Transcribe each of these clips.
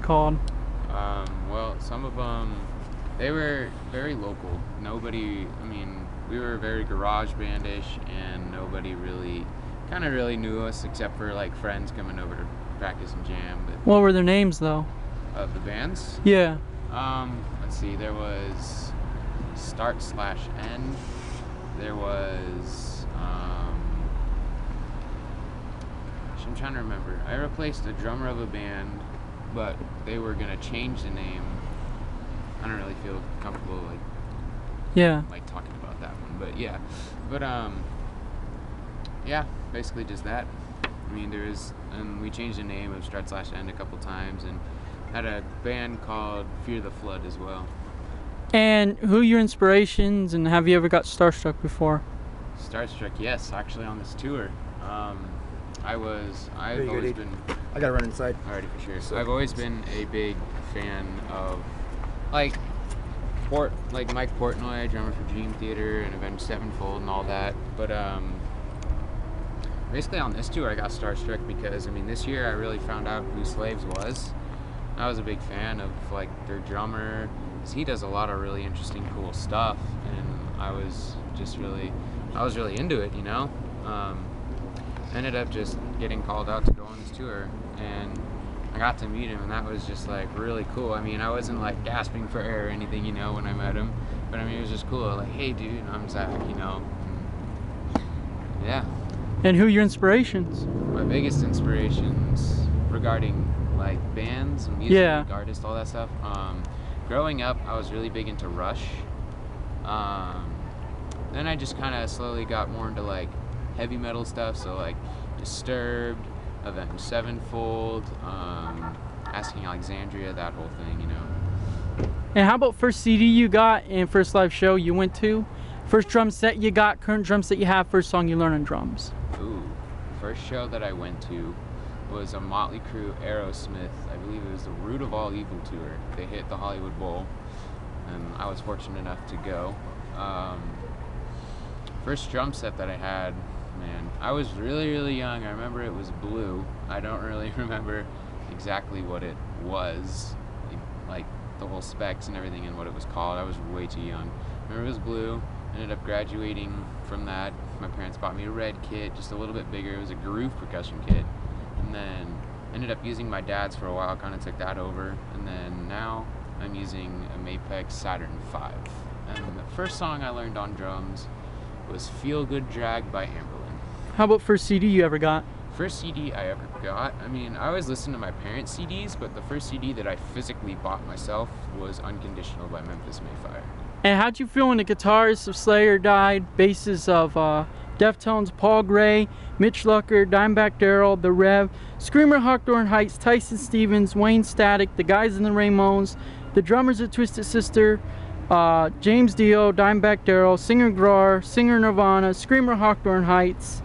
called? Well, some of them, they were very local. Nobody, I mean, we were very garage bandish, and nobody really, kind of really knew us except for like friends coming over to practice and jam. But What were their names though? of the bands, Yeah. let's see, there was Start/End. There was, I'm trying to remember. I replaced the drummer of a band, but they were gonna change the name. I don't really feel comfortable Yeah. like talking about that one, but yeah. But yeah, basically just that. I mean, and we changed the name of Start/End a couple times, and had a band called Fear the Flood as well. And who are your inspirations, and have you ever got starstruck before? Starstruck, yes, actually on this tour. I've always been. I gotta run inside. Alrighty, for sure. So I've always been a big fan of like Mike Portnoy, drummer for Dream Theater and Avenged Sevenfold and all that. But basically on this tour I got starstruck because I mean this year I really found out who Slaves was. I was a big fan of like their drummer, 'cause he does a lot of really interesting, cool stuff, and I was really into it, you know. Ended up just getting called out to go on this tour, and I got to meet him, and that was just like really cool. I mean, I wasn't like gasping for air or anything, you know, when I met him, but I mean, it was just cool. Like, hey, dude, I'm Zach, you know. Yeah. And who are your inspirations? My biggest inspirations regarding like bands and music, Yeah. artists, all that stuff. Growing up, I was really big into Rush. Then I just kind of slowly got more into like heavy metal stuff, so like Disturbed, Avenged Sevenfold, Asking Alexandria, that whole thing, you know. And how about first CD you got and first live show you went to? First drum set you got, current drum set you have, first song you learn on drums? Ooh, first show that I went to was a Motley Crue Aerosmith, I believe it was the Root of All Evil tour. They hit the Hollywood Bowl, and I was fortunate enough to go. First drum set that I had, man, I was really, really young. I remember it was blue. I don't really remember exactly what it was, like the whole specs and everything and what it was called. I was way too young. I remember it was blue. Ended up graduating from that. My parents bought me a red kit, just a little bit bigger. It was a groove percussion kit. And then ended up using my dad's for a while, kind of took that over. And then now I'm using a Mapex Saturn V. And the first song I learned on drums was Feel Good Drag by Amberlin. How about first CD you ever got? First CD I ever got, I mean, I always listened to my parents' CDs, but the first CD that I physically bought myself was Unconditional by Memphis Mayfire. And how'd you feel when the guitarists of Slayer died, basses of Deftones, Paul Gray, Mitch Lucker, Dimebag Darrell, The Rev, Screamer, Hawthorne Heights, Tyson Stevens, Wayne Static, the guys in the Ramones, the drummers of Twisted Sister, James Dio, Dimebag Darrell, singer Grar, singer Nirvana, Screamer, Hawthorne Heights,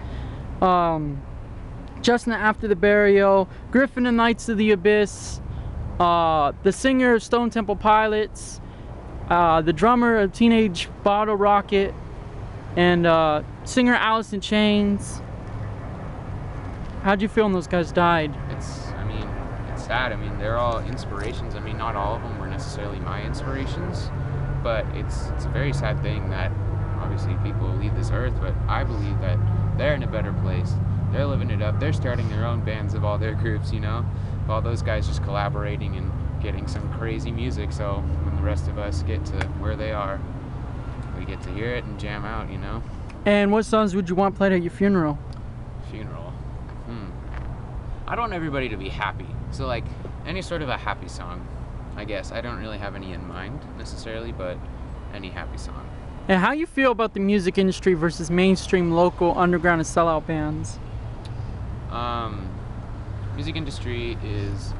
Justin After the Burial, Griffin and Knights of the Abyss, the singer of Stone Temple Pilots, the drummer of Teenage Bottle Rocket, and singer Alice in Chains. How'd you feel when those guys died? It's sad. I mean, they're all inspirations. I mean, not all of them were necessarily my inspirations, but it's a very sad thing that obviously people leave this earth, but I believe that they're in a better place. They're living it up. They're starting their own bands of all their groups, you know? All those guys just collaborating and getting some crazy music, so when the rest of us get to where they are, we get to hear it and jam out, you know? And what songs would you want played at your funeral? Funeral? I want everybody to be happy. So like, any sort of a happy song, I guess. I don't really have any in mind, necessarily, but any happy song. And how you feel about the music industry versus mainstream, local, underground, and sellout bands? Music industry is,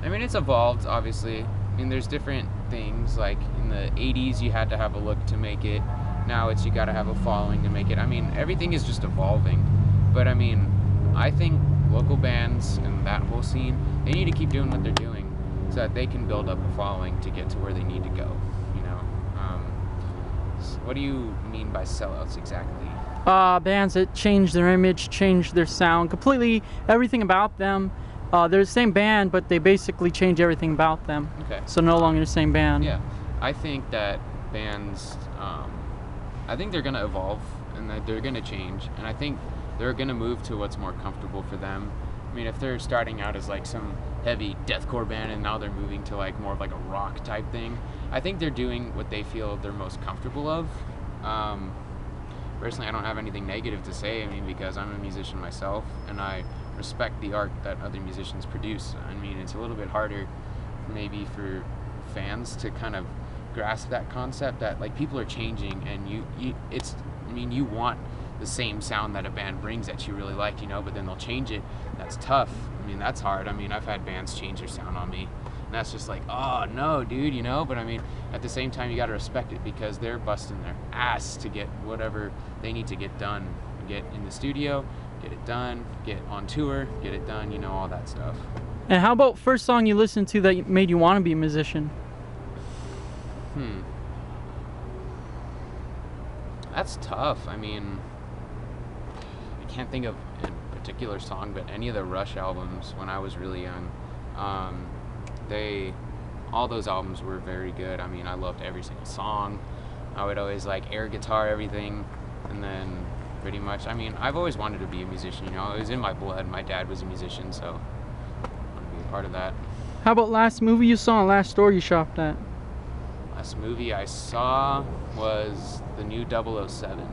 I mean, it's evolved, obviously. I mean, there's different things, like in the 80s you had to have a look to make it. Now it's you gotta have a following to make it. I mean, everything is just evolving. But I mean, I think local bands and that whole scene, they need to keep doing what they're doing so that they can build up a following to get to where they need to go, you know? What do you mean by sellouts exactly? Bands that change their image, change their sound, completely everything about them, They're the same band, but they basically change everything about them. Okay. So no longer the same band. Yeah, I think that bands, I think they're gonna evolve and that they're gonna change, and I think they're gonna move to what's more comfortable for them. I mean, if they're starting out as like some heavy deathcore band and now they're moving to like more of like a rock type thing, I think they're doing what they feel they're most comfortable of. Personally, I don't have anything negative to say. I mean, because I'm a musician myself and I respect the art that other musicians produce. I mean, it's a little bit harder maybe for fans to kind of grasp that concept that like people are changing and you want the same sound that a band brings that you really like, you know, but then they'll change it. That's tough. I mean, that's hard. I mean, I've had bands change their sound on me, and that's just like, oh no, dude, you know. But I mean, at the same time, you got to respect it because they're busting their ass to get whatever they need to get done, get in the studio, get it done, get on tour, get it done, you know, all that stuff. And how about first song you listened to that made you want to be a musician? That's tough. I mean, I can't think of a particular song, but any of the Rush albums when I was really young, all those albums were very good. I mean, I loved every single song. I would always like air guitar everything, and then pretty much, I mean, I've always wanted to be a musician, you know. It was in my blood. My dad was a musician, so I want to be a part of that. How about last movie you saw and last store you shopped at? Last movie I saw was the new 007.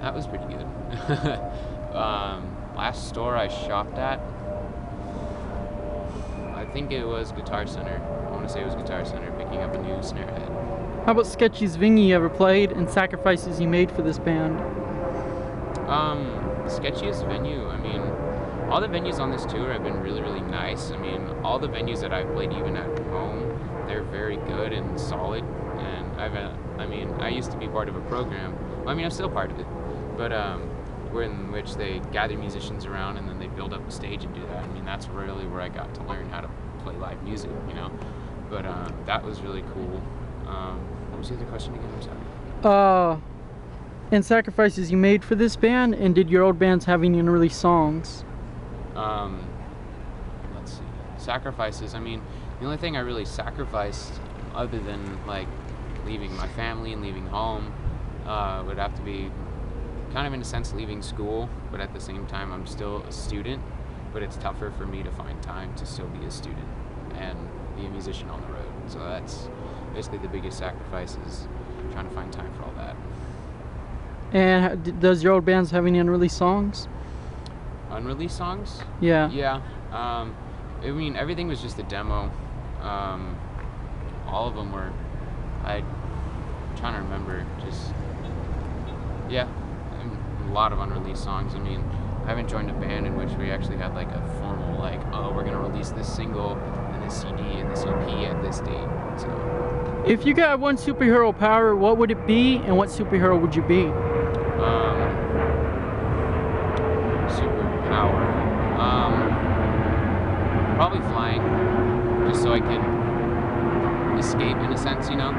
That was pretty good. Last store I shopped at, I think it was Guitar Center. I want to say it was Guitar Center, picking up a new snare head. How about sketchiest venue you ever played and sacrifices you made for this band? Sketchiest venue, I mean, all the venues on this tour have been really, really nice. I mean, all the venues that I've played even at home, they're very good and solid. And I used to be part of a program. Well, I mean, I'm still part of it, but in which they gather musicians around and then they build up a stage and do that. I mean, that's really where I got to learn how to play live music, you know. But that was really cool. What was the other question again? I'm sorry. And sacrifices you made for this band, and did your old bands have any unreleased songs? Let's see. Sacrifices. I mean, the only thing I really sacrificed, other than like leaving my family and leaving home, would have to be kind of in a sense leaving school, but at the same time I'm still a student, but it's tougher for me to find time to still be a student and be a musician on the road. So that's basically the biggest sacrifice, is trying to find time for all that. And does your old bands have any unreleased songs? Unreleased songs? Yeah. Yeah. I mean, everything was just a demo. All of them were, I'm trying to remember, just, yeah, a lot of unreleased songs. I mean, I haven't joined a band in which we actually had like a formal, like, oh, we're going to release this single and this CD and this EP at this date. So, if you got one superhero power, what would it be, and what superhero would you be? Superpower. Probably flying, just so I can escape in a sense, you know,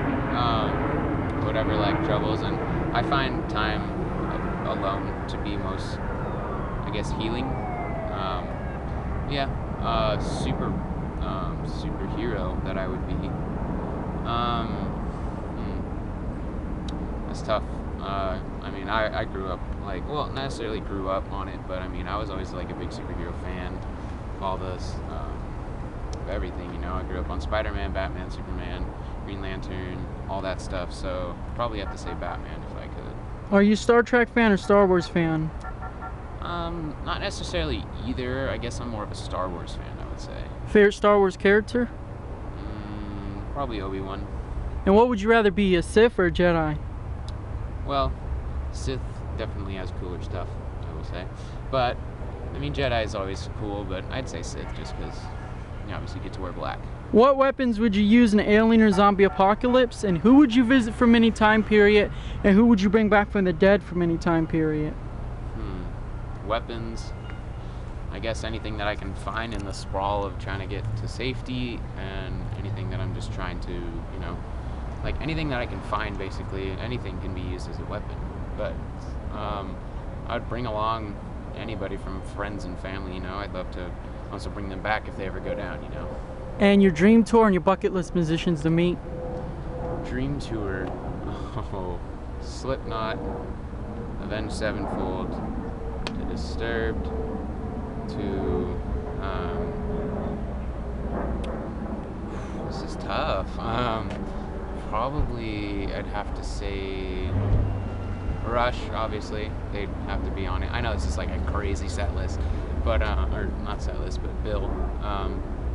whatever like troubles. And I find time alone to be most, I guess, healing. Yeah, superhero that I would be. That's tough. I mean, I grew up like, well, not necessarily grew up on it, but I mean, I was always like a big superhero fan of all this, everything, you know. I grew up on Spider-Man, Batman, Superman, Green Lantern, all that stuff, so probably have to say Batman if I could. Are you a Star Trek fan or Star Wars fan? Not necessarily either. I guess I'm more of a Star Wars fan, I would say. Favorite Star Wars character? Probably Obi-Wan. And what would you rather be, a Sith or a Jedi? Well, Sith definitely has cooler stuff, I will say. But, I mean, Jedi is always cool, but I'd say Sith just because you obviously get to wear black. What weapons would you use in an alien or zombie apocalypse, and who would you visit from any time period, and who would you bring back from the dead from any time period? Weapons, I guess anything that I can find in the sprawl of trying to get to safety, and anything that I'm just trying to, you know, like anything that I can find, basically, anything can be used as a weapon. But I'd bring along anybody from friends and family, you know. I'd love to also bring them back if they ever go down, you know. And your dream tour and your bucket list musicians to meet? Dream tour. Oh, Slipknot, Avenged Sevenfold, to Disturbed, to this is tough. Probably I'd have to say Rush, obviously. They'd have to be on it. I know this is like a crazy set list, but or not set list, but bill.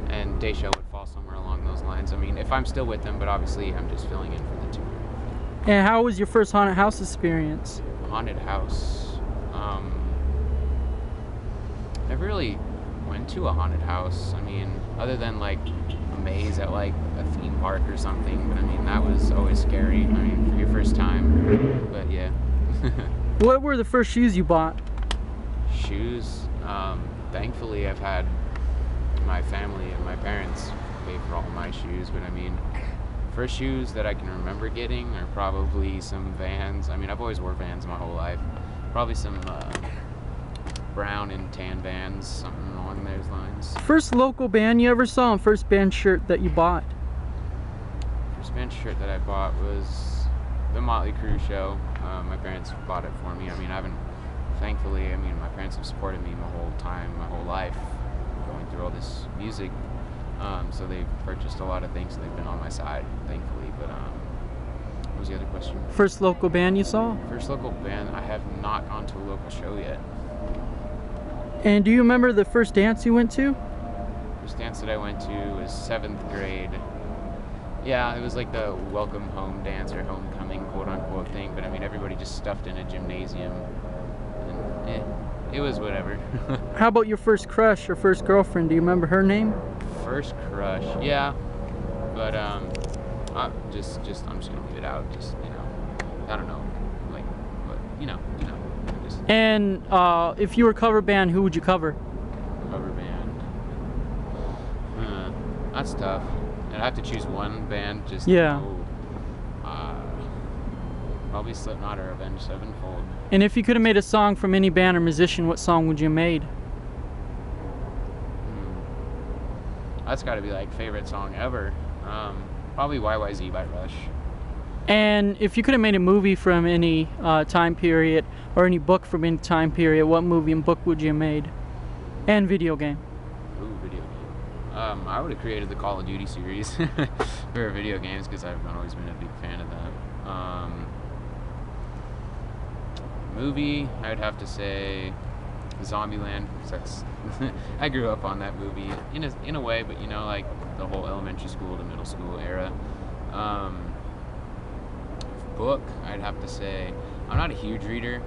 And Dayshell would fall somewhere along those lines. I mean, if I'm still with them, but obviously I'm just filling in for the tour. And how was your first haunted house experience? Haunted house. Never really went to a haunted house. I mean, other than like a maze at like a theme park or something. But I mean, that was always scary. I mean, for your first time. But yeah. What were the first shoes you bought? Shoes. Thankfully, I've had my family and my parents pay for all my shoes. But I mean, first shoes that I can remember getting are probably some Vans. I mean, I've always wore Vans my whole life. Probably some brown and tan Vans, something along those lines. First local band you ever saw and first band shirt that you bought? First band shirt that I bought was the Motley Crue show. My parents bought it for me. I mean, thankfully, I mean, my parents have supported me my whole time, my whole life, going through all this music. So they've purchased a lot of things, and they've been on my side, thankfully. But what was the other question? First local band you saw? First local band, I have not gone to a local show yet. And do you remember the first dance you went to? First dance that I went to was 7th grade. Yeah, it was like the welcome home dance or homecoming quote unquote thing, but I mean, everybody just stuffed in a gymnasium. And it was whatever. How about your first crush or first girlfriend? Do you remember her name? First crush, yeah. But I'm just gonna leave it out. Just, you know, I don't know, like, but you know. Just And if you were a cover band, who would you cover? Cover band. That's tough. I'd have to choose one band. Just yeah. Probably Slipknot or Avenged Sevenfold. And if you could have made a song from any band or musician, what song would you have made? That's got to be like favorite song ever. Probably YYZ by Rush. And if you could have made a movie from any time period or any book from any time period, what movie and book would you have made? And video game. Ooh, video game. I would have created the Call of Duty series for video games because I've always been a big fan of that. Movie, I'd have to say Zombieland, because that's I grew up on that movie in a way, but you know, like the whole elementary school to middle school era. Book, I'd have to say I'm not a huge reader.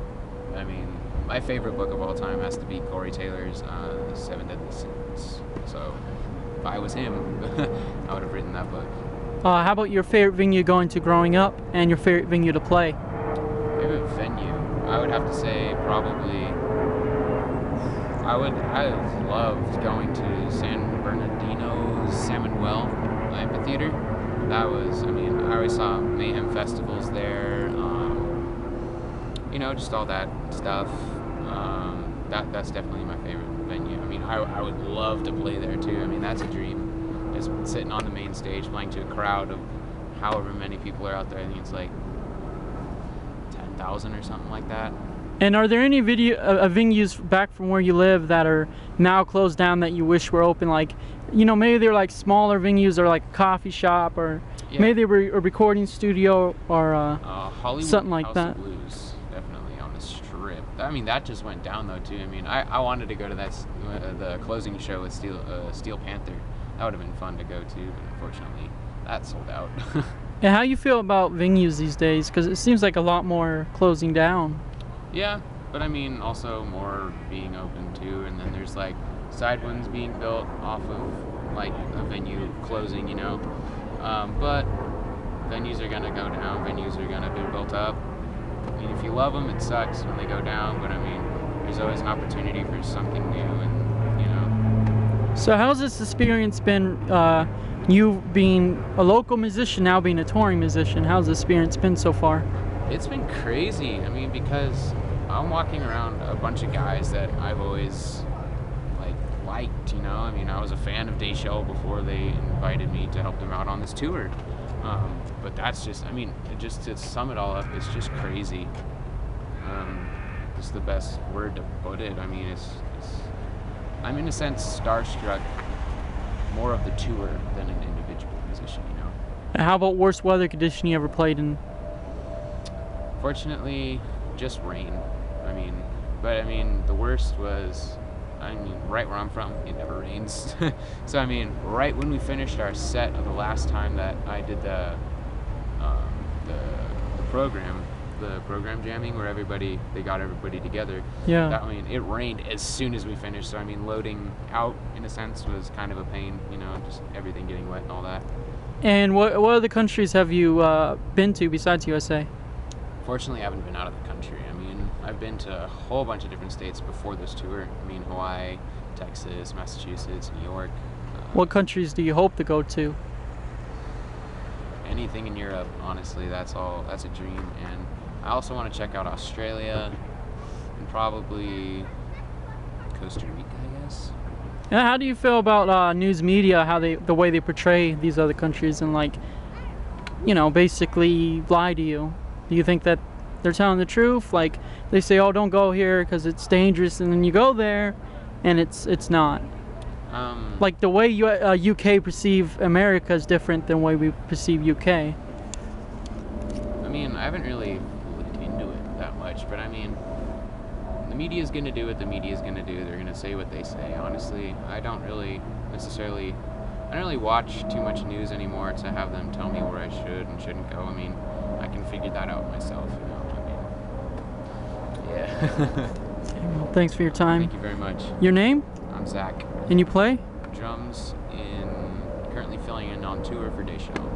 I mean, my favorite book of all time has to be Corey Taylor's The Seven Deadly Sins. So if I was him, I would have written that book. How about your favorite venue going to growing up and your favorite venue to play? Favorite venue, I would have to say probably I loved going to San Bernardino's Samuel Amphitheater. That was, I mean, I always saw Mayhem festivals there, you know, just all that stuff. That's definitely my favorite venue. I mean, I would love to play there too. I mean, that's a dream. Just sitting on the main stage playing to a crowd of however many people are out there. I think it's like 10,000 or something like that. And are there any venues back from where you live that are now closed down that you wish were open? Like, you know, maybe they're like smaller venues or like a coffee shop, or maybe they were a recording studio or Hollywood something like House that. Of Blues, definitely on the Strip. I mean, that just went down though too. I mean, I wanted to go to the closing show with Steel Panther. That would have been fun to go to, but unfortunately, that sold out. And how you feel about venues these days? Because it seems like a lot more closing down. Yeah, but I mean, also more being open too, and then there's like side ones being built off of like a venue closing, you know. But venues are gonna go down, venues are gonna be built up. I mean, if you love them, it sucks when they go down, but I mean, there's always an opportunity for something new, and you know. So how's this experience been, you being a local musician, now being a touring musician? How's the experience been so far? It's been crazy. I mean, because I'm walking around a bunch of guys that I've always liked, you know. I mean, I was a fan of Dayshell before they invited me to help them out on this tour. But that's just, I mean, just to sum it all up, it's just crazy. It's the best word to put it. I mean, I'm in a sense starstruck more of the tour than an individual musician, you know. And how about worst weather condition you ever played in? Fortunately, just rain. But the worst was, right where I'm from, it never rains. So right when we finished our set of the last time that I did the program jamming, where they got everybody together. Yeah. That, it rained as soon as we finished. So loading out in a sense was kind of a pain, you know, just everything getting wet and all that. And what other countries have you been to besides USA? Fortunately, I haven't been out of the country. I've been to a whole bunch of different states before this tour. Hawaii, Texas, Massachusetts, New York. What countries do you hope to go to? Anything in Europe, honestly. That's a dream. And I also want to check out Australia and probably Costa Rica, I guess. And how do you feel about news media, the way they portray these other countries and basically lie to you? Do you think that they're telling the truth? Like, they say, oh, don't go here because it's dangerous, and then you go there and it's not. Like the way UK perceive America is different than the way we perceive UK. I haven't really looked into it that much, but the media's gonna do what the media's gonna do. They're gonna say what they say. Honestly, I don't really watch too much news anymore to have them tell me where I should and shouldn't go. I can figure that out myself, you know. Yeah. Okay, well, thanks for your time. Thank you very much. Your name? I'm Zach. And you play? Drums currently filling in on tour for Dayshell.